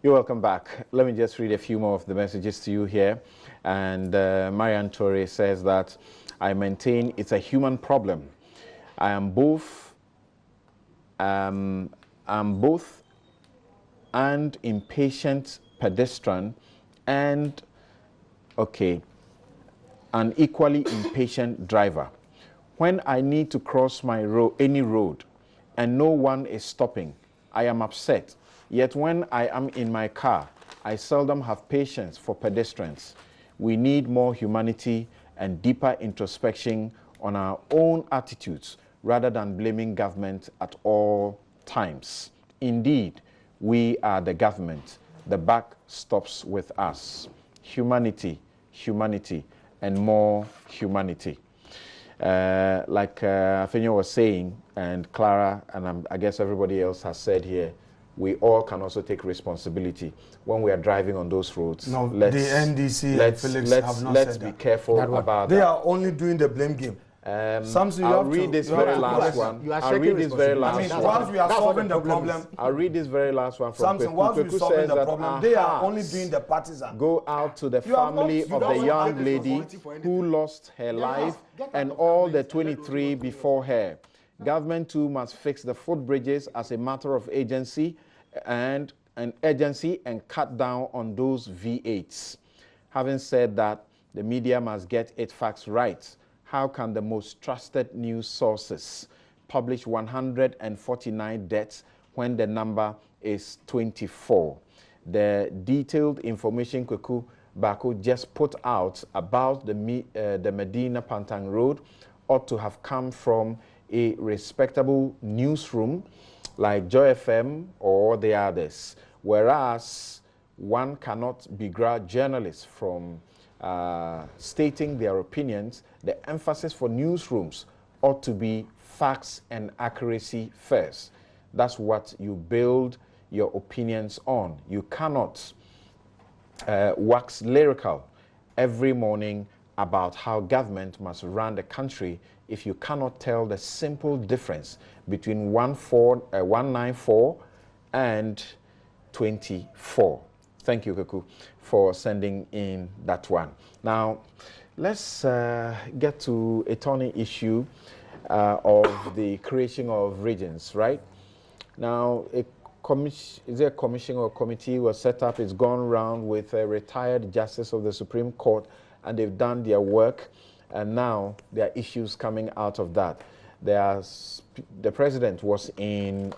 You're welcome back. Let me just read a few more of the messages to you here. And Marian Torre says that I maintain it's a human problem. I'm both an impatient pedestrian and, an equally impatient driver. When I need to cross any road and no one is stopping, I am upset. Yet when I am in my car, I seldom have patience for pedestrians. We need more humanity and deeper introspection on our own attitudes rather than blaming government at all times. Indeed, we are the government. The buck stops with us. Humanity, humanity, and more humanity. Like Afenyo was saying, and Clara, and I guess everybody else has said here, we all can also take responsibility when we are driving on those roads. No, the NDC and Felix have not let's said be that. careful about they that. They are only doing the blame game. I'll read this very last one. I'll read this very last one. Once we are solving the problem, I'll read this very last one from Samson, once we're solving the problem, they are only doing the partisan. Go out to the family of the young lady who lost her life and all the 23 before her. Government too must fix the footbridges as a matter of agency and cut down on those V8s. Having said that, the media must get its facts right. How can the most trusted news sources publish 149 deaths when the number is 24? The detailed information Kweku Bako just put out about the Medina Pantang Road ought to have come from a respectable newsroom like Joy FM or the others, whereas one cannot begrudge journalists from stating their opinions. The emphasis for newsrooms ought to be facts and accuracy first. That's what you build your opinions on. You cannot wax lyrical every morning about how government must run the country if you cannot tell the simple difference between 194 and 24. Thank you, Kuku, for sending in that one. Now, let's get to a thorny issue of the creation of regions, right? Now, is there a commission or committee was set up? It's gone around with a retired justice of the Supreme Court, and they've done their work, and now there are issues coming out of that. The president was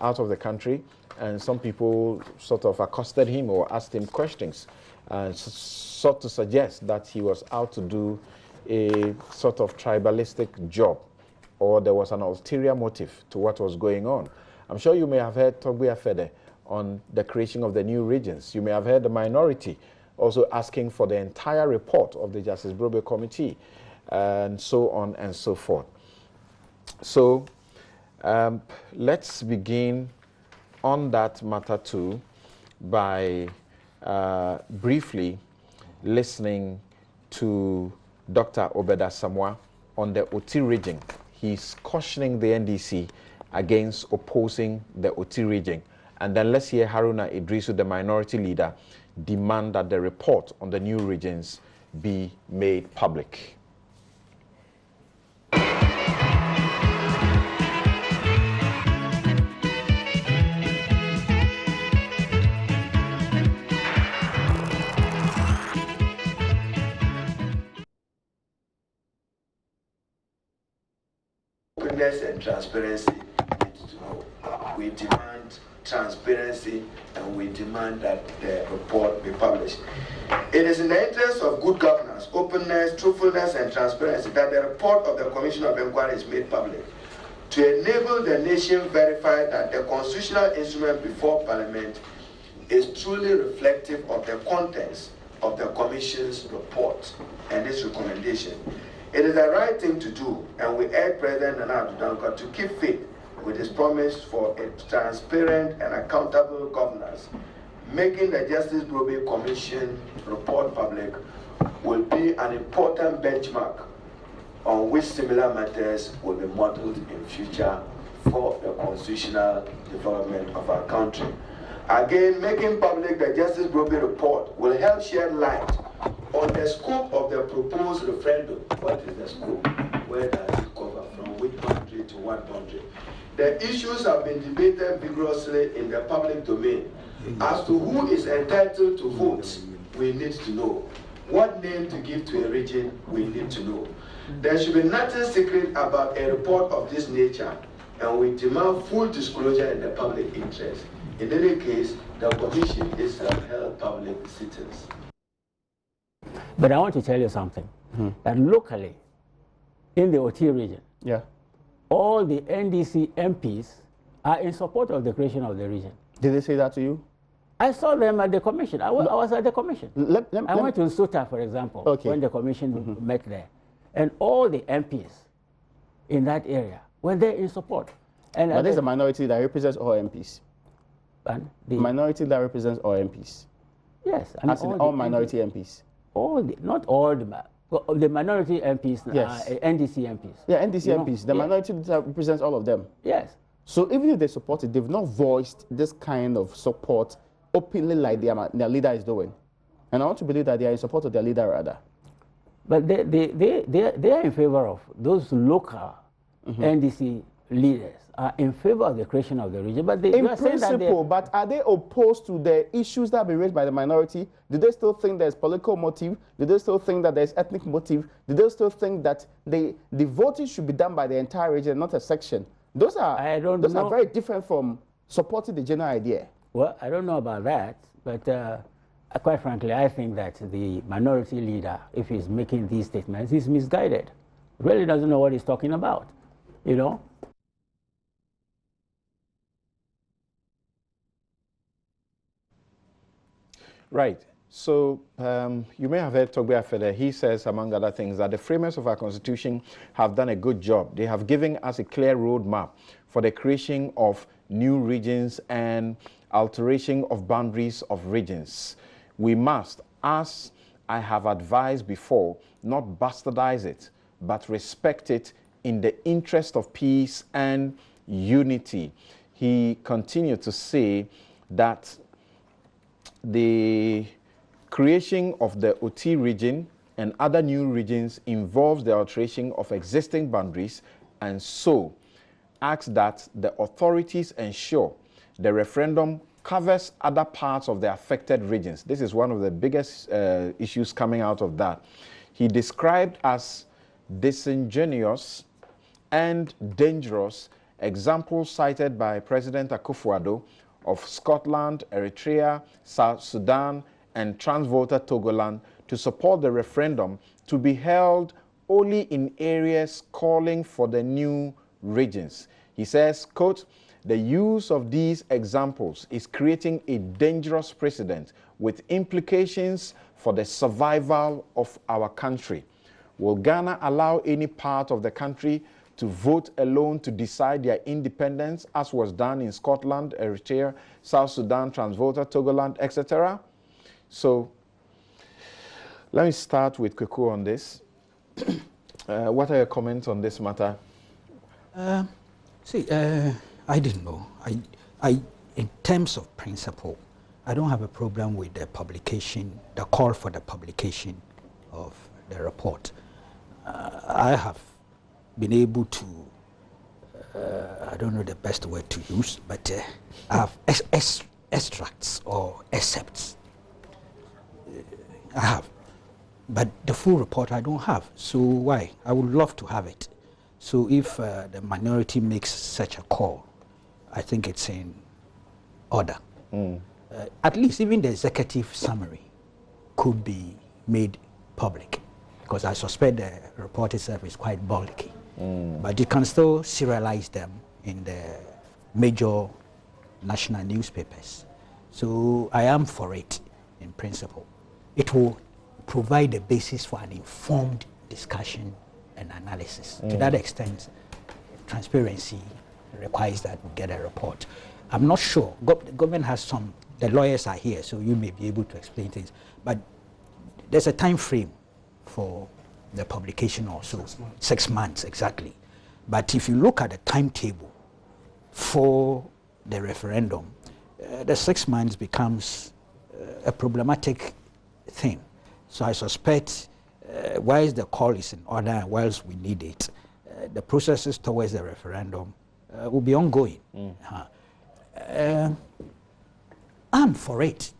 out of the country, and some people sort of accosted him or asked him questions and sought to suggest that he was out to do a sort of tribalistic job, or there was an ulterior motive to what was going on. I'm sure you may have heard Togbe Afede on the creation of the new regions. You may have heard the minority also asking for the entire report of the Justice Brobe Committee, and so on and so forth. So let's begin on that matter too by briefly listening to Dr. Obeda Samoa on the Oti region. He's cautioning the NDC against opposing the Oti region. And then let's hear Haruna Idrisu, the minority leader, demand that the report on the new regions be made public. Openness and transparency need to know. We demand transparency and we demand that the report be published. It is in the interest of good governance, openness, truthfulness, and transparency that the report of the Commission of Inquiry is made public to enable the nation verify that the constitutional instrument before Parliament is truly reflective of the contents of the Commission's report and its recommendation. It is the right thing to do, and we urge President Nana Addo Dankwa to keep faith with his promise for a transparent and accountable governance. Making the Justice Brobe Commission report public will be an important benchmark on which similar matters will be modeled in future for the constitutional development of our country. Again, making public the Justice Bobby report will help shed light on the scope of the proposed referendum. What is the scope? Where does it cover? From which boundary to what boundary? The issues have been debated vigorously in the public domain. As to who is entitled to vote, we need to know. What name to give to a region, we need to know. There should be nothing secret about a report of this nature, and we demand full disclosure in the public interest. In any case, the Commission is held public sittings. But I want to tell you something, that locally, in the OT region, all the NDC MPs are in support of the creation of the region. Did they say that to you? I saw them at the Commission. I was at the Commission. I went to Suta, for example, when the Commission met there. And all the MPs in that area were there in support. And but there's a minority that represents all MPs. And the minority that represents all MPs. Yes. As in all minority MPs. Not all the minority MPs, NDC MPs. Yeah, NDC MPs. The minority that represents all of them. Yes. So even if they support it, they've not voiced this kind of support openly like their leader is doing. And I want to believe that they are in support of their leader rather. But they are in favor of those local NDC leaders are in favor of the creation of the region. But they in principle, but are they opposed to the issues that have been raised by the minority? Do they still think there's political motive? Do they still think that there's ethnic motive? Do they still think that the voting should be done by the entire region, not a section? Those are very different from supporting the general idea. Well, I don't know about that, but quite frankly, I think that the minority leader, if he's making these statements, he's misguided. Really doesn't know what he's talking about, you know? Right. So you may have heard Togbe Afede. He says, among other things, that the framers of our Constitution have done a good job. They have given us a clear roadmap for the creation of new regions and alteration of boundaries of regions. We must, as I have advised before, not bastardize it, but respect it in the interest of peace and unity. He continued to say that the creation of the OT region and other new regions involves the alteration of existing boundaries, and so asks that the authorities ensure the referendum covers other parts of the affected regions. This is one of the biggest issues coming out of that. He described as disingenuous and dangerous examples cited by President Akufo-Addo of Scotland, Eritrea, South Sudan, and Transvolta Togoland to support the referendum to be held only in areas calling for the new regions. He says, quote, "The use of these examples is creating a dangerous precedent with implications for the survival of our country. Will Ghana allow any part of the country to vote alone to decide their independence, as was done in Scotland, Eritrea, South Sudan, Transvolta, Togoland, etc.?" So let me start with Kweku on this. What are your comments on this matter? I didn't know. In terms of principle, I don't have a problem with the publication, the call for the publication of the report. I have been able to, I don't know the best word to use, but I have extracts or excerpts. I have. But the full report I don't have. So why? I would love to have it. So if the minority makes such a call, I think it's in order. At least even the executive summary could be made public, because I suspect the report itself is quite bulky. But you can still serialize them in the major national newspapers. So I am for it in principle. It will provide the basis for an informed discussion and analysis. To that extent, transparency requires that we get a report. I'm not sure. The government has some, the lawyers are here, so you may be able to explain things. But there's a time frame for the publication also. 6 months. 6 months, exactly. But if you look at the timetable for the referendum, the 6 months becomes a problematic thing. So I suspect whilst the call is in order and whilst we need it, the processes towards the referendum will be ongoing. I'm for it.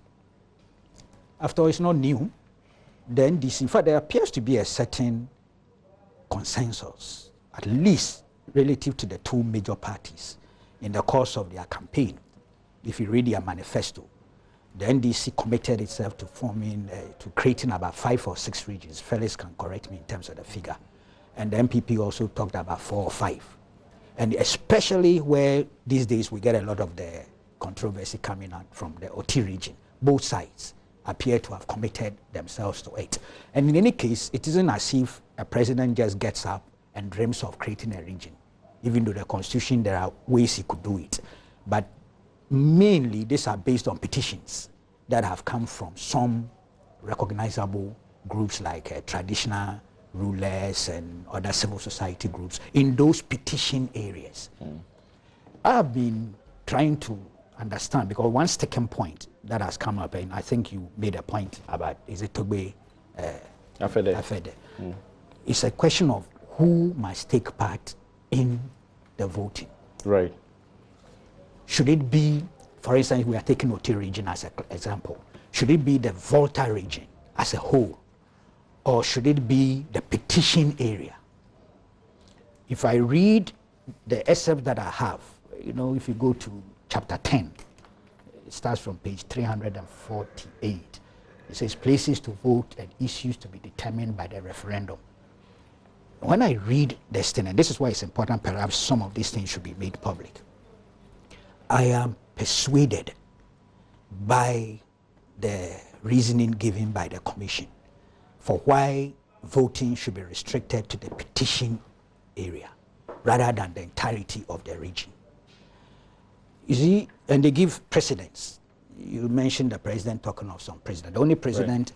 After all, it's not new. Then this, in fact, there appears to be a certain consensus, at least relative to the two major parties in the course of their campaign. If you read their manifesto, the NDC committed itself to forming, to creating about 5 or 6 regions. Felix can correct me in terms of the figure. And the MPP also talked about 4 or 5. And especially where these days we get a lot of the controversy coming out from the OT region. Both sides appear to have committed themselves to it. And in any case, it isn't as if a president just gets up and dreams of creating a region. Even though the Constitution, there are ways he could do it. But mainly, these are based on petitions that have come from some recognizable groups like traditional rulers and other civil society groups in those petition areas. I've been trying to understand, because one sticking point that has come up, and I think you made a point about, is it Togbe Afede? It's a question of who must take part in the voting. Right. Should it be, for instance, we are taking Oti region as an example, should it be the Volta region as a whole, or should it be the petition area? If I read the excerpt that I have, you know, if you go to chapter 10, it starts from page 348. It says places to vote and issues to be determined by the referendum. When I read this thing, and this is why it's important, perhaps some of these things should be made public, I am persuaded by the reasoning given by the Commission for why voting should be restricted to the petition area rather than the entirety of the region. You see, and they give precedents. You mentioned the president talking of some president. The only president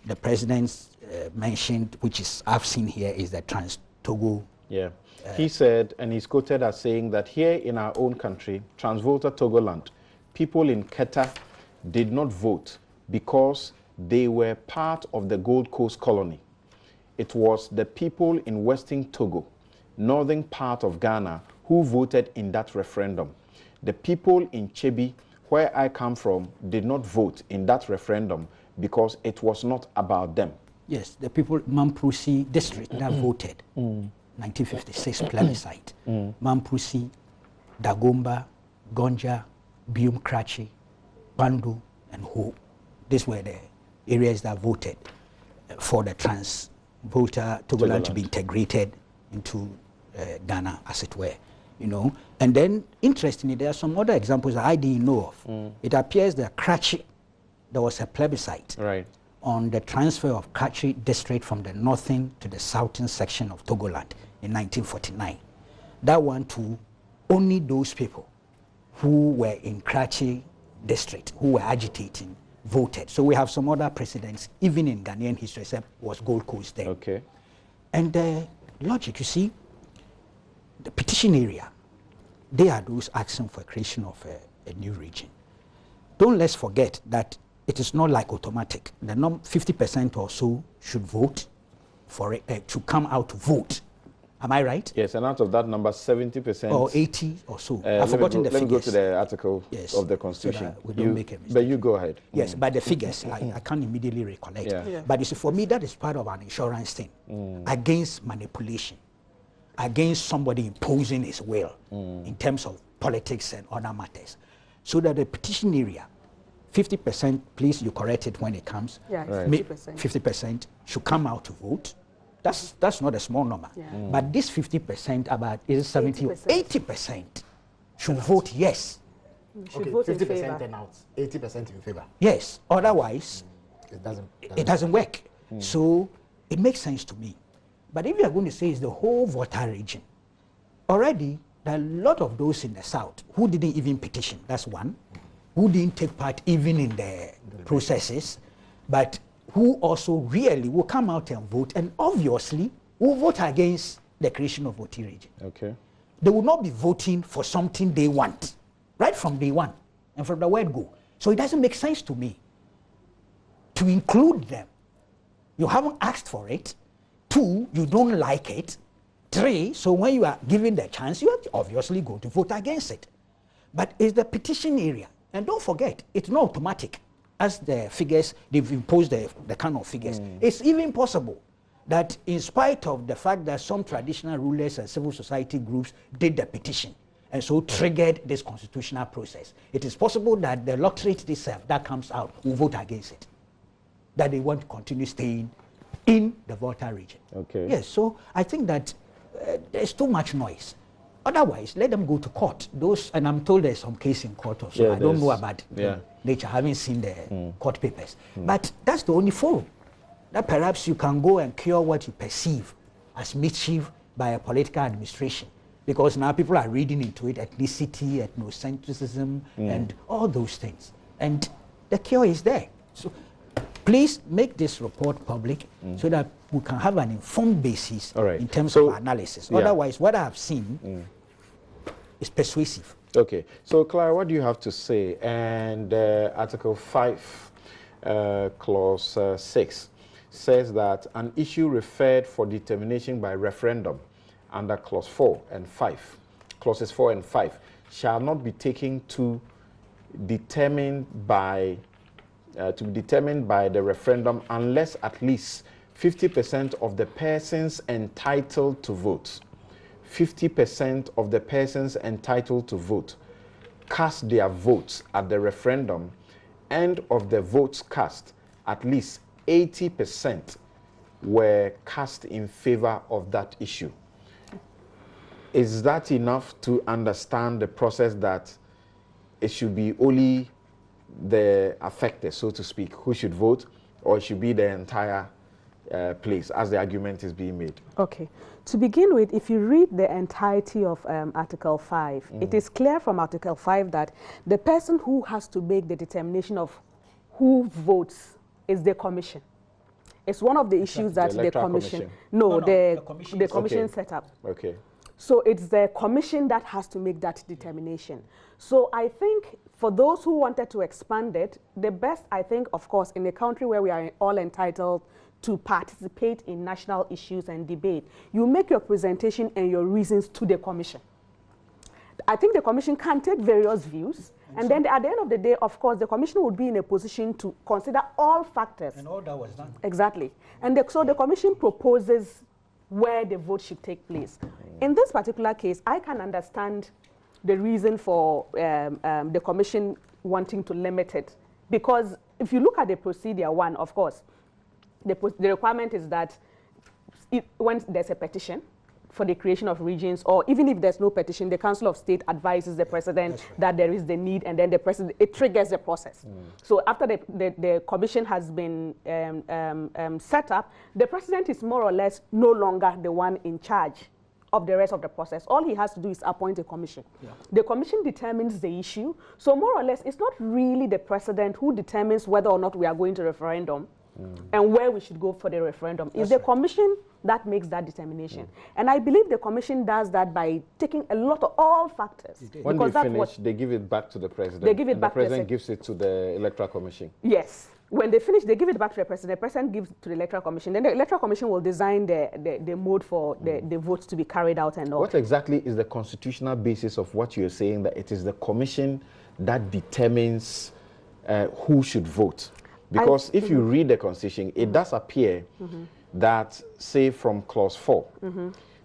the president mentioned, which is I've seen here, is the Trans-Togo. Yeah. He said, and he's quoted as saying that here in our own country, Trans-Volta Togoland, people in Keta did not vote because they were part of the Gold Coast colony. It was the people in Western Togo, northern part of Ghana, who voted in that referendum. The people in Chebi, where I come from, did not vote in that referendum because it was not about them. Yes, the people Mamprusi district that voted. 1956 plebiscite. Mamprusi, Dagomba, Gonja, Bium Krachi, Bandu, and Ho. These were the areas that voted for the Trans-Volta Togoland to be integrated into Ghana, as it were. You know, and then interestingly, there are some other examples that I didn't know of. It appears that Krachi, there was a plebiscite on the transfer of Krachi district from the northern to the southern section of Togoland in 1949. That one too, only those people who were in Krachi district, who were agitating, voted. So we have some other precedents, even in Ghanaian history, except was Gold Coast there. Okay. And the logic, you see, the petition area, they are those asking for creation of a new region. Don't let's forget that it is not like automatic. The 50% or so should vote for it, to come out to vote. Am I right? Yes, and out of that number, 70%. Or 80 or so. I've forgotten the figures. Let me go to the article of the Constitution. So we don't make a mistake. But you go ahead. Yes, but the figures, I can't immediately recollect. But you see, for me, that is part of an insurance thing against manipulation, against somebody imposing his will in terms of politics and other matters. So that the petition area, 50%, please, you correct it when it comes. Yeah, 50%. 50% should come out to vote. That's not a small number. But this 50%, about is it 70 or 80% should vote yes. Should vote 50% turnout, 80% in favor. Yes, otherwise it doesn't work. So it makes sense to me. But if you are going to say it's the whole Volta region, already there are a lot of those in the south who didn't even petition, that's one, who didn't take part even in the processes, but who also really will come out and vote, and obviously will vote against the creation of Oti region. Okay. They will not be voting for something they want, right from day one. and from the word go. So it doesn't make sense to me to include them. You haven't asked for it. 2, you don't like it. 3, so when you are given the chance, you are obviously going to vote against it. But it's the petition area. And don't forget, it's not automatic. As the figures, they've imposed the kind of figures. It's even possible that in spite of the fact that some traditional rulers and civil society groups did the petition and so triggered this constitutional process, it is possible that the electorate itself that comes out will vote against it, that they want to continue staying in the Volta region. Okay. Yes, so I think that there's too much noise. Otherwise, let them go to court. And I'm told there's some case in court also. Yeah, I don't know about the nature. I haven't seen the court papers. But that's the only forum that perhaps you can go and cure what you perceive as mischief by a political administration. Because now people are reading into it, ethnicity, ethnocentrism, and all those things. And the cure is there. So please make this report public so that we can have an informed basis in terms of analysis. Otherwise, what I have seen is persuasive. Okay. So, Clara, what do you have to say? And Article 5, Clause 6 says that an issue referred for determination by referendum under Clause 4 and 5, Clauses 4 and 5, shall not be taken to be determined by the referendum unless at least 50% of the persons entitled to vote, 50% of the persons entitled to vote cast their votes at the referendum, and of the votes cast, at least 80% were cast in favor of that issue. Is that enough to understand the process that it should be only the affected, so to speak, who should vote, or it should be the entire place, as the argument is being made? Okay. To begin with, if you read the entirety of Article 5, it is clear from Article 5 that the person who has to make the determination of who votes is the Commission. It's one of the issues that the Commission... No, the Commission set up. Okay. So it's the Commission that has to make that determination. So I think for those who wanted to expand it, the best, I think, of course, in a country where we are all entitled to participate in national issues and debate, you make your presentation and your reasons to the Commission. I think the Commission can take various views, and then at the end of the day, of course, the Commission would be in a position to consider all factors. And all that was done. Exactly. And so the Commission proposes where the vote should take place. In this particular case, I can understand the reason for the Commission wanting to limit it, because if you look at the procedure one, of course, the requirement is that when there's a petition for the creation of regions, or even if there's no petition, the Council of State advises the President that there is the need, and then the President, it triggers the process. So after the Commission has been set up, the President is more or less no longer the one in charge of the rest of the process. All he has to do is appoint a commission. The commission determines the issue. So more or less, it's not really the President who determines whether or not we are going to referendum and where we should go for the referendum. It's the commission that makes that determination. And I believe the commission does that by taking a lot of all factors. When they finish, they give it back to the President. They give it back to the President gives it to the Electoral Commission. Yes. When they finish, they give it back to the President. The President gives it to the Electoral Commission. Then the Electoral Commission will design the mode for the votes to be carried out and all. What exactly is the constitutional basis of what you're saying, that it is the Commission that determines who should vote? Because if you read the Constitution, it does appear that, say from Clause 4,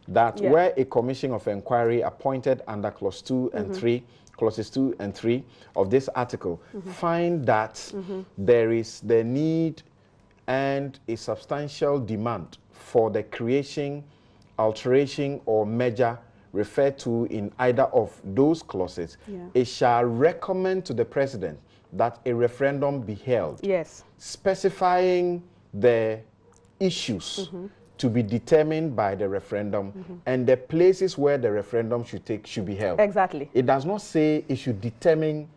that where a commission of inquiry appointed under Clause 2 and 3, Clauses 2 and 3 of this article, find that there is the need and a substantial demand for the creation, alteration, or measure referred to in either of those clauses, it shall recommend to the President that a referendum be held, specifying the issues to be determined by the referendum and the places where the referendum should be held. Exactly. It does not say it should determine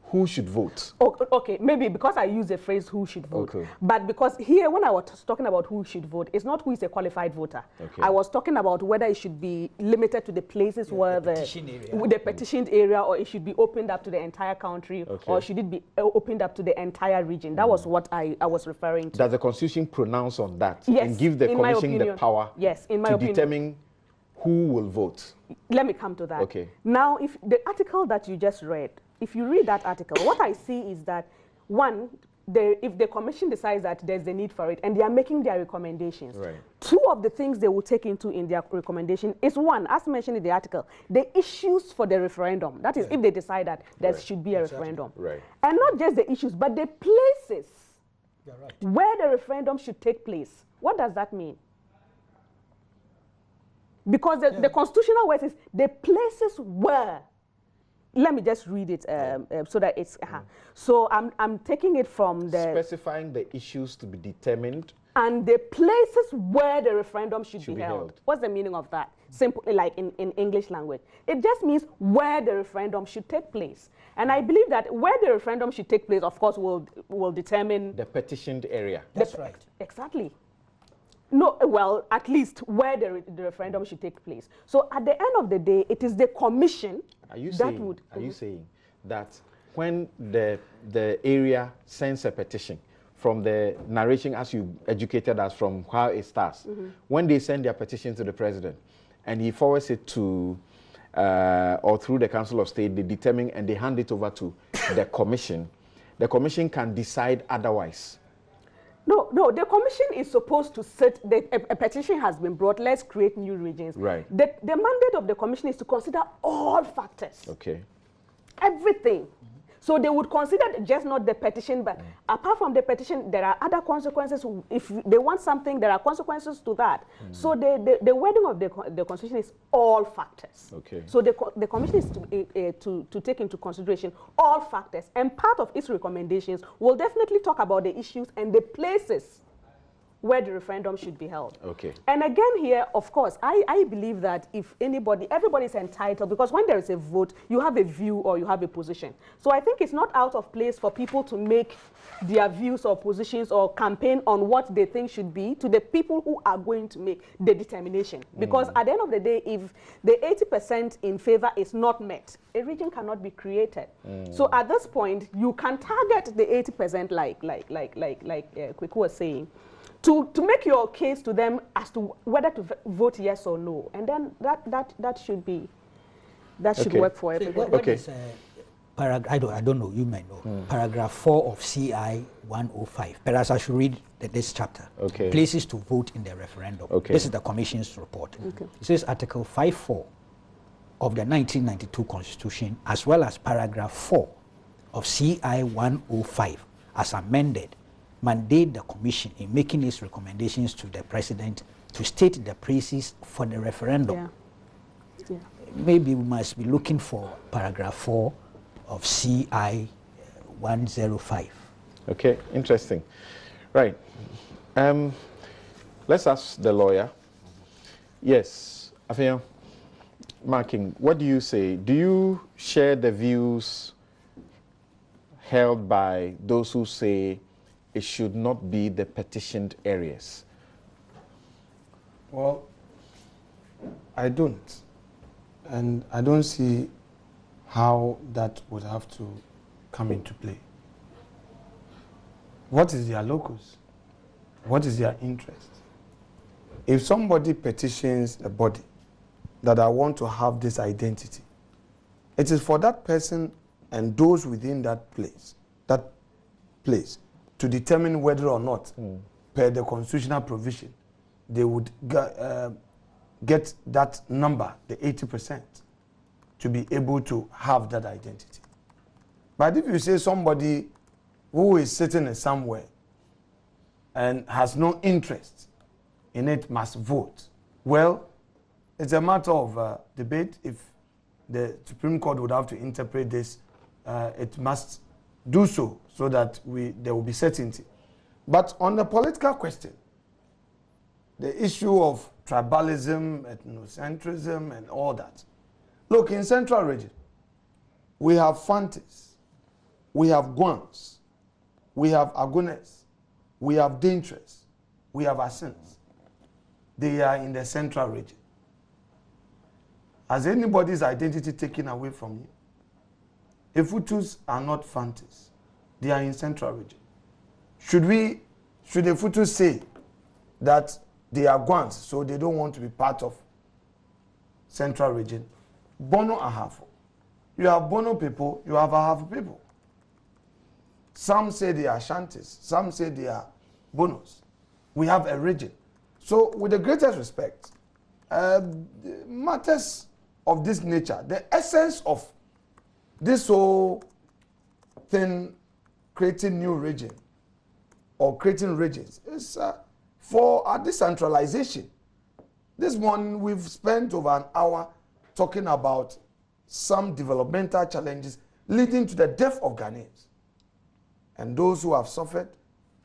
who should vote? Okay, maybe because I use the phrase who should vote. Okay. But because here, when I was talking about who should vote, it's not who is a qualified voter. Okay. I was talking about whether it should be limited to the places where the petitioned area, or it should be opened up to the entire country, or should it be opened up to the entire region. That was what I was referring to. Does the Constitution pronounce on that? Yes. And give the Commission the power to determine who will vote? Let me come to that. Okay. Now, if the article that you just read, if you read that article, what I see is that, one, if the Commission decides that there's a need for it and they are making their recommendations, two of the things they will take into in their recommendation is, one, as mentioned in the article, the issues for the referendum. That is, if they decide that there should be a referendum. And not just the issues, but the places where the referendum should take place. What does that mean? Because the constitutional word is the places where. Let me just read it so that it's. So I'm taking it from the specifying the issues to be determined and the places where the referendum should be held. What's the meaning of that? Simply, like in English language, it just means where the referendum should take place. And I believe that where the referendum should take place, of course, will determine the petitioned area. That's right. Exactly. No, well, at least where the referendum should take place. So at the end of the day, it is the Commission Are you saying that when the area sends a petition, from the narration as you educated us from how it starts, when they send their petition to the President and he forwards it to or through the Council of State, they determine and they hand it over to the Commission can decide otherwise? No, the Commission is supposed to set, a petition has been brought, let's create new regions. Right. The mandate of the Commission is to consider all factors. Okay. Everything. So they would consider just not the petition, but apart from the petition, there are other consequences. If they want something, there are consequences to that. So the wording of the Constitution is all factors. Okay. So the Commission is to take into consideration all factors, and part of its recommendations will definitely talk about the issues and the places where the referendum should be held. Okay. And again here, of course, I believe that if everybody is entitled, because when there is a vote, you have a view or you have a position. So I think it's not out of place for people to make their views or positions or campaign on what they think should be to the people who are going to make the determination. Because at the end of the day, if the 80% in favor is not met, a region cannot be created. So at this point, you can target the 80% like Kweku was saying, to make your case to them as to whether to vote yes or no, and then that should work for everybody. What is I don't know, you may know. Paragraph 4 of CI 105. Perhaps I should read this chapter. Okay. Places to vote in the referendum. Okay. This is the Commission's report. Okay. It says Article 5.4 of the 1992 Constitution, as well as Paragraph 4 of CI 105, as amended, mandate the Commission in making its recommendations to the President to state the places for the referendum. Yeah. Maybe we must be looking for Paragraph 4 of CI 105. Okay, interesting. Right. Let's ask the lawyer. Yes, Afia, Marking, what do you say? Do you share the views held by those who say it should not be the petitioned areas? Well, I don't. And I don't see how that would have to come into play. What is their locus? What is their interest? If somebody petitions a body that I want to have this identity, it is for that person and those within that place to determine whether or not, per the constitutional provision, they would get that number, the 80%, to be able to have that identity. But if you say somebody who is sitting somewhere and has no interest in it must vote, well, it's a matter of debate. If the Supreme Court would have to interpret this, it must do so that there will be certainty. But on the political question, the issue of tribalism, ethnocentrism, and all that. Look, in Central Region, we have Fantis, we have Guans, we have Agones, we have Daintress, we have Asins. They are in the central region. Has anybody's identity taken away from you? Efutus are not Fantis. They are in central region. Should Efutus say that they are Guans, so they don't want to be part of central region? Bono Ahafo. You have Bono people, you have Ahafo people. Some say they are Shantis, some say they are Bonos. We have a region. So with the greatest respect, matters of this nature, the essence of this whole thing, creating new region or creating regions, is for a decentralization. This morning we've spent over an hour talking about some developmental challenges leading to the death of Ghanaians. And those who have suffered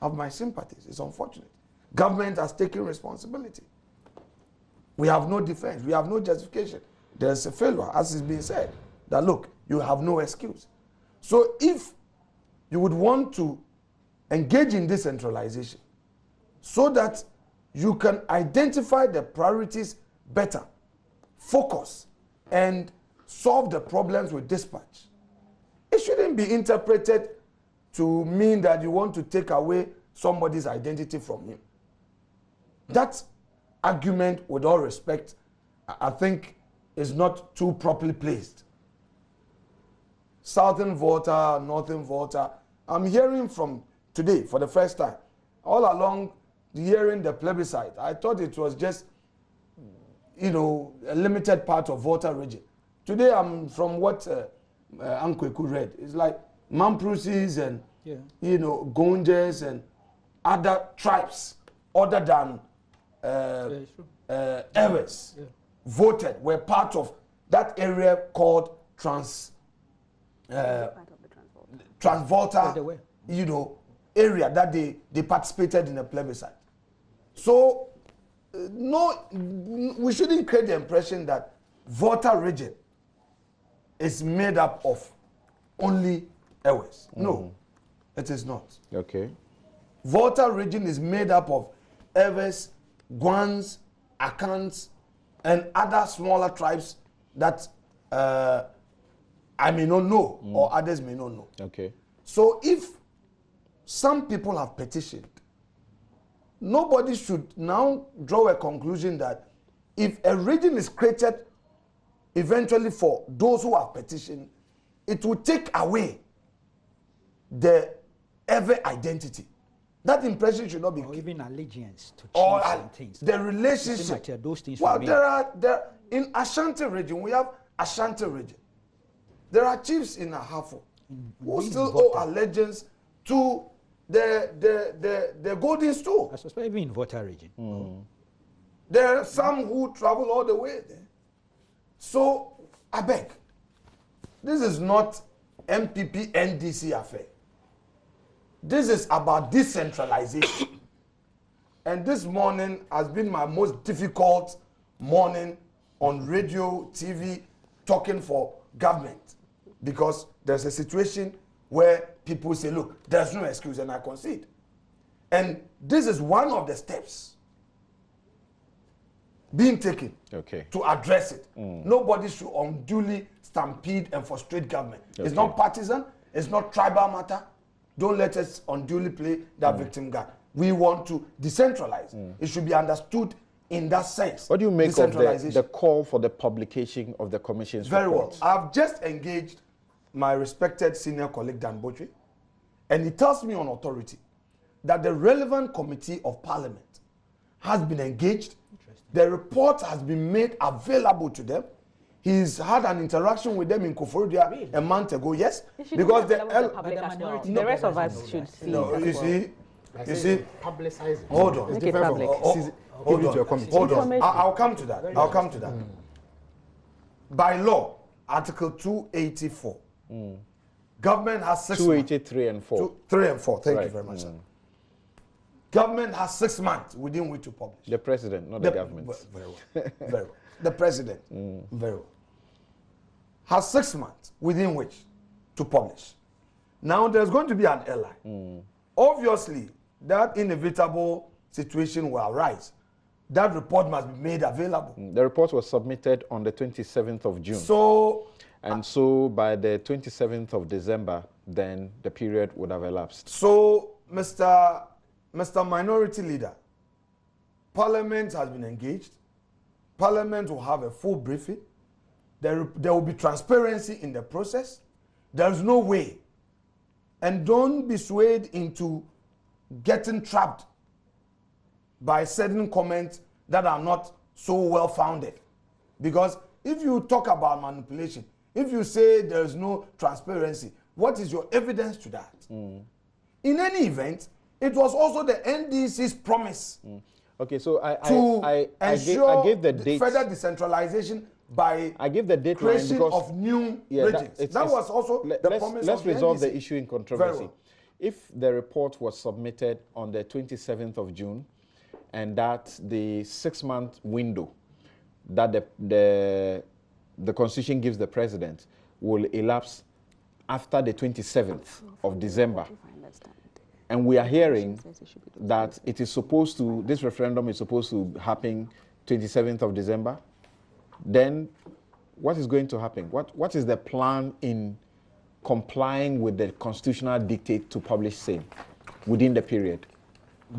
have my sympathies. It's unfortunate. Government has taken responsibility. We have no defense. We have no justification. There's a failure, as is being said, that look, you have no excuse. So if you would want to engage in decentralization so that you can identify the priorities better, focus, and solve the problems with dispatch, it shouldn't be interpreted to mean that you want to take away somebody's identity from him. That argument, with all respect, I think is not too properly placed. Southern Volta, Northern Volta, I'm hearing from today for the first time, all along hearing the plebiscite, I thought it was just, you know, a limited part of Volta region. Today I'm from what Ankweku read. It's like Mamprusis and, you know, Gonjes and other tribes other than Ewes voted, were part of that area called Transvolta, you know, area that they participated in a plebiscite. So, no, we shouldn't create the impression that Volta region is made up of only Ewes. No, it is not. Okay. Volta region is made up of Ewes, Guans, Akans, and other smaller tribes that I may not know, or others may not know. Okay. So if some people have petitioned, nobody should now draw a conclusion that if a region is created eventually for those who have petitioned, it will take away the ever identity. That impression should not be. Or even allegiance to or chiefs and things. The relationship. Like those things well, there in Ashanti region, we have Ashanti region. There are chiefs in Ahafo who still owe allegiance to the golden stool. I suspect even in Volta region. There are some who travel all the way there. So, I beg, this is not MPP NDC affair. This is about decentralization. And this morning has been my most difficult morning on radio, TV, talking for government. Because there's a situation where people say, look, there's no excuse, and I concede. And this is one of the steps being taken to address it. Nobody should unduly stampede and frustrate government. It's not partisan, it's not tribal matter. Don't let us unduly play that victim card. We want to decentralize. It should be understood in that sense. What do you make of the call for the publication of the Commission's report? Very well. I've just engaged my respected senior colleague, Dan Botwe, and he tells me on authority that the relevant committee of parliament has been engaged. The report has been made available to them. He's had an interaction with them in Koforidua a month ago, yes? Because the rest of us should see. No, you see, publicize. Hold on. It's different from Hold on. I'll come to that. I'll come to that. By law, Article 284. Government has 6 months. 283 and 4. 3 and 4. Thank you very much, sir. Government has 6 months within which to publish. The president, not the government. Very well. Very well. The president, very well, has 6 months within which to publish. Now there's going to be an ally. Obviously, that inevitable situation will arise. That report must be made available. The report was submitted on the 27th of June. So, so by the 27th of December, then the period would have elapsed. So, Mr. Minority Leader, Parliament has been engaged. Parliament will have a full briefing. There will be transparency in the process. There's no way. And don't be swayed into getting trapped by certain comments that are not so well founded. Because if you talk about manipulation, if you say there's no transparency, what is your evidence to that? In any event, it was also the NDC's promise okay, so I gave the date. Further decentralization by I give the date creation of new regions. That was also the promise. Let's of the resolve NDC. the issue in controversy. Well. If the report was submitted on the 27th of June, and that the 6-month window that the Constitution gives the President will elapse after the 27th of December, and we are hearing that it is supposed to, this referendum is supposed to happen 27th of December, then what is going to happen? What is the plan in complying with the constitutional dictate to publish same within the period?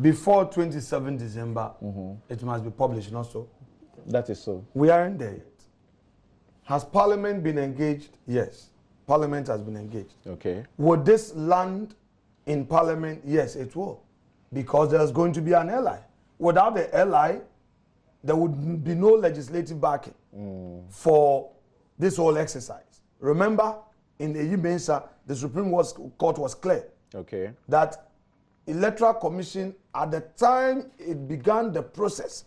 Before 27 December, it must be published, not so? That is so. We aren't there yet. Has Parliament been engaged? Yes. Parliament has been engaged. Okay. Would this land in Parliament? Yes, it will. Because there's going to be an ally. Without the ally, there would be no legislative backing for this whole exercise. Remember, in the Yimensa, the Supreme Court was clear that Electoral Commission, at the time it began the process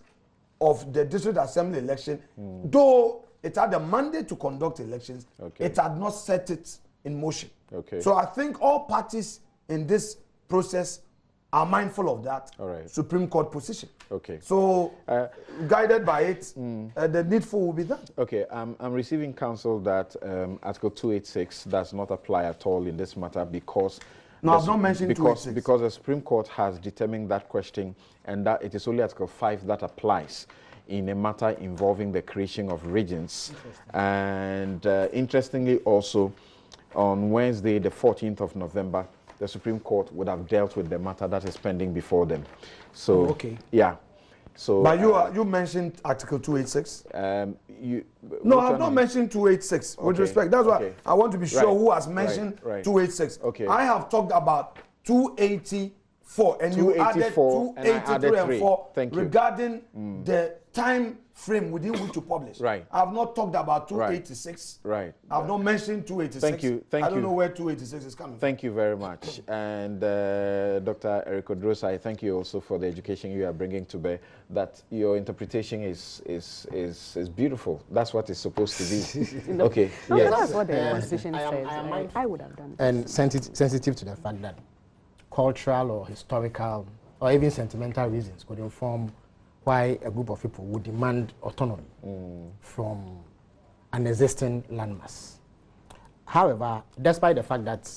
of the District Assembly election, though it had a mandate to conduct elections, it had not set it in motion. So I think all parties in this process are mindful of that Supreme Court position. So guided by it, the needful will be done. I'm receiving counsel that Article 286 does not apply at all in this matter because I've not mentioned 286. Because the Supreme Court has determined that question, and that it is only Article 5 that applies in a matter involving the creation of regions. And interestingly also, on Wednesday, the 14th of November, the Supreme Court would have dealt with the matter that is pending before them. So, yeah. So, but you mentioned Article 286? No, I've not mentioned 286, with respect. That's why I want to be sure who has mentioned 286. I have talked about 284, and you added 283 and 4 regarding the time frame within which to publish. I have not talked about 286. I have not mentioned 286. Thank you. I don't know where 286 is coming from. Thank you very much. And Dr. Eric Odrosa, I thank you also for the education you are bringing to bear, that your interpretation is beautiful. That's what it's supposed to be. No, that's what the Constitution says. I would have done it. And sensitive to the fact that cultural or historical or even sentimental reasons could inform why a group of people would demand autonomy from an existing landmass. However, despite the fact that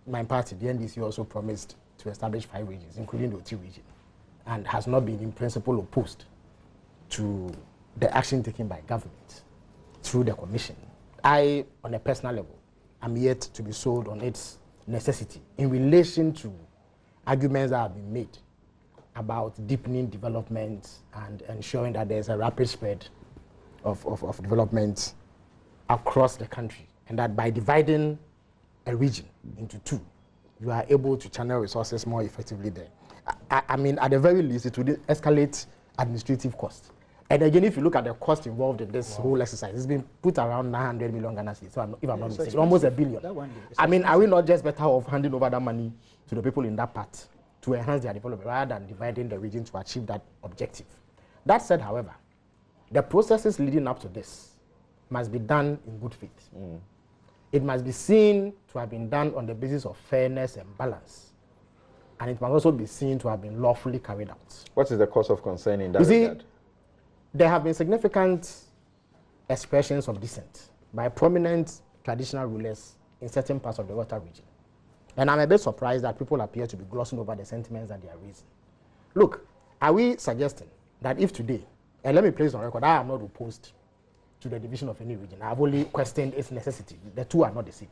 my party, the NDC, also promised to establish 5 regions, including the Oti region, and has not been in principle opposed to the action taken by government through the Commission, I, on a personal level, am yet to be sold on its necessity in relation to arguments that have been made about deepening development and ensuring that there's a rapid spread of development across the country, and that by dividing a region into 2, you are able to channel resources more effectively there. I mean, at the very least, it would escalate administrative costs. And again, if you look at the cost involved in this whole exercise, it's been put around 900 million Ghana cedis, so if I'm not mistaken, almost $1 billion. I mean, are we not just better off handing over that money to the people in that part to enhance their development rather than dividing the region to achieve that objective? That said, however, the processes leading up to this must be done in good faith. It must be seen to have been done on the basis of fairness and balance. And it must also be seen to have been lawfully carried out. What is the cause of concern in that regard? There have been significant expressions of dissent by prominent traditional rulers in certain parts of the Water region. And I'm a bit surprised that people appear to be glossing over the sentiments that they are raising. Look, are we suggesting that if today, and let me place on record, I am not opposed to the division of any region. I have only questioned its necessity. The two are not the same.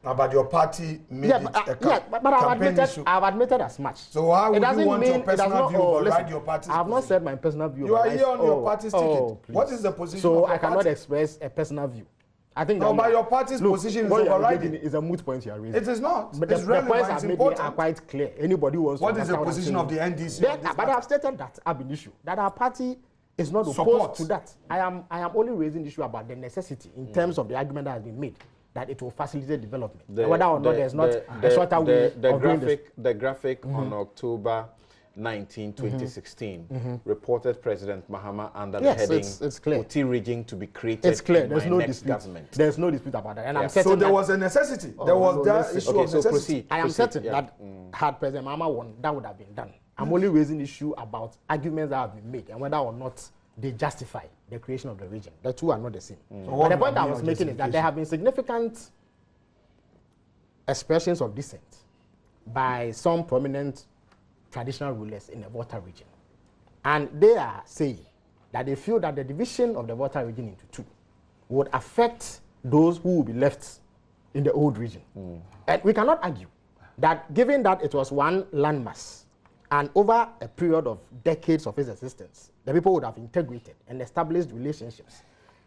But your party made it a campaign issue. I've admitted as much. So how would you want your personal view override your party's I have not said my personal view. You are here on your party's ticket. What is the position so of your I cannot party? express a personal view. I think no, but your party's position is overriding. It's a moot point you are raising. It is not. But it's the points I've made are quite clear. Anybody who wants what to is the position of the NDC? But I have stated that ab initio, that our party is not opposed to that. I am only raising the issue about the necessity in terms of the argument that has been made that it will facilitate development. Whether or not there's not a shorter way of doing this. The graphic on October 19, 2016 reported President Mahama under the heading Oti region to be created. It's clear. There's no dispute. Government. There's no dispute about that. And I'm certain so there was a necessity. There was that issue of necessity. I am certain that had President Mahama won, that would have been done. I'm only raising the issue about arguments that have been made and whether or not they justify the creation of the region. The two are not the same. So but the point I was making is that there have been significant expressions of dissent by some prominent traditional rulers in the Botwe region. And they are saying that they feel that the division of the Botwe region into two would affect those who will be left in the old region. And we cannot argue that given that it was one landmass and over a period of decades of its existence, the people would have integrated and established relationships.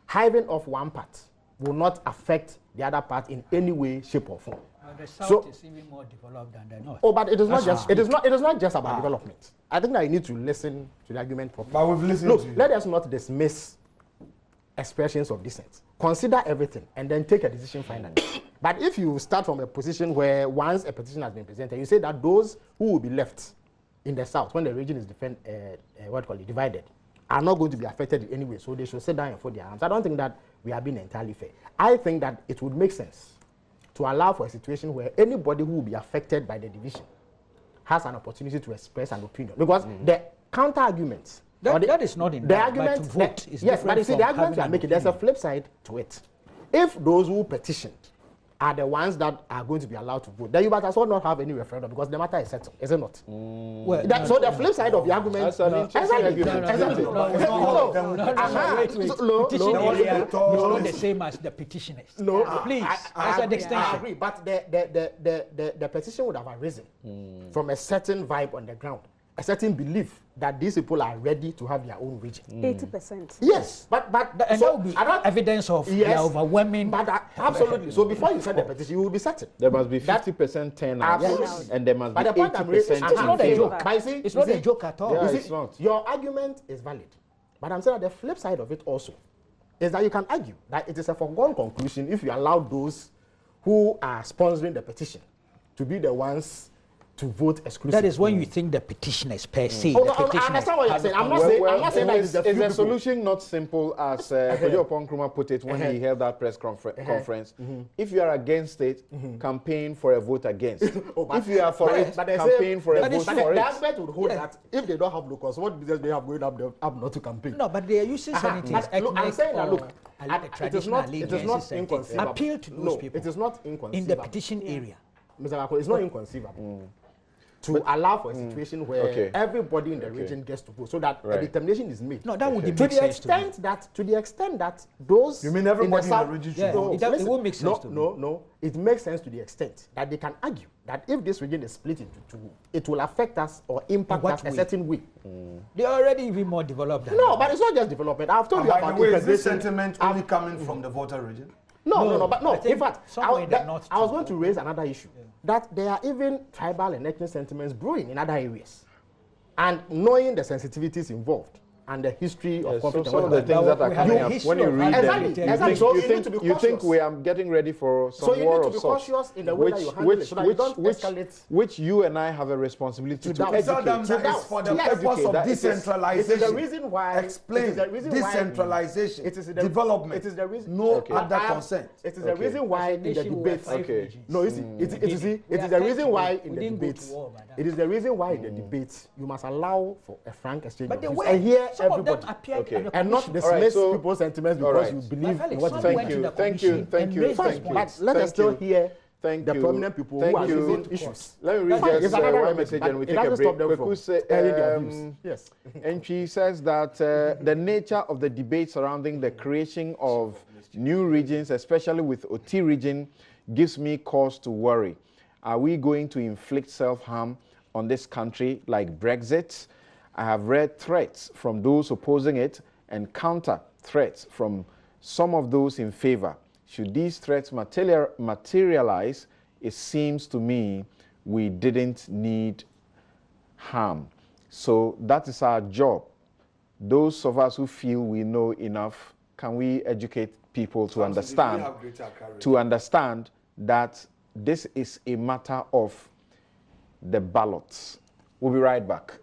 Hiving off one part will not affect the other part in any way, shape, or form. The South is even more developed than the North. Oh, but it is not just. It is not just about development. I think that you need to listen to the argument properly. But we've listened to you. Let us not dismiss expressions of dissent. Consider everything and then take a decision finally. But if you start from a position where once a petition has been presented, you say that those who will be left in the South, when the region is divided, are not going to be affected in any way. So they should sit down and fold their arms. I don't think that we are being entirely fair. I think that it would make sense to allow for a situation where anybody who will be affected by the division has an opportunity to express an opinion. Because the counter arguments, that is not in the argument. Yes, but you see, the argument you are making, there's a flip side to it. If those who petitioned are the ones that are going to be allowed to vote, then you might as well not have any referendum because the matter is settled, is it not? Well, so the flip side of the argument... It's not the same as the petitioners. No, please, as an extension. I agree, but the petition would have arisen from a certain vibe on the ground, a certain belief that these people are ready to have their own region. 80%. Yes, but and so that would be evidence of their overwhelming. But absolutely. So before you send the petition, you will be certain. There must be 50% turnout, and there must be 80%. It's not a joke. It's not a joke at all. Yeah, it's not. Your argument is valid, but I'm saying that the flip side of it also is that you can argue that it is a foregone conclusion if you allow those who are sponsoring the petition to be the ones to vote exclusively. That is when you think the petitioners per se. I understand what you're saying. I'm not saying that it's a solution not simple as Kojo Nkrumah put it when he held that press conference. If you are against it, campaign for a vote against. If you are for it, campaign for a vote for it. The argument would hold that if they don't have locals, what business they have going up not to campaign? No, but they are using certain things. I'm saying that look, it is not inconceivable. Appeal to those people. It is not inconceivable. In the petition area. Mr. Bako, it's not inconceivable to allow for a situation where everybody in the region gets to vote, so that a determination is made. No, that would make sense to the extent that those you mean everybody in the region should vote? It won't make sense to me. No. It makes sense to the extent that they can argue that if this region is split into two, it will affect us or impact us a certain way. They are already even more developed than but it's not just development. I've told you about is this sentiment only coming from the voter region? No. In fact, I was going to raise another issue. That there are even tribal and ethnic sentiments brewing in other areas. And knowing the sensitivities involved and the history of conflict. Some of the things that are coming up, when you read them, you think we are getting ready for some war of sorts. So you need to be cautious in the way that you handle it, so that you don't escalate. Which you and I have a responsibility to educate. That is for the purpose of decentralization. It is the reason why. Explain decentralization. It is the development. It is the reason. No other consent. It is the reason why in the debate. No, it is the reason why in the debate. It is the reason why in the debate you must allow for a frank exchange of views and hear everybody, and not dismiss people's sentiments because you believe in what is Thank you. But let us still hear Thank the you. prominent people Thank who are you. raising issues. Let me read just one message and we take a break. Yes. And she says that the nature of the debate surrounding the creation of new regions, especially with Oti region, gives me cause to worry. Are we going to inflict self-harm on this country like Brexit? I have read threats from those opposing it and counter threats from some of those in favor. Should these threats materialize, it seems to me we didn't need harm. So that is our job. Those of us who feel we know enough, can we educate people to understand that this is a matter of the ballots? We'll be right back.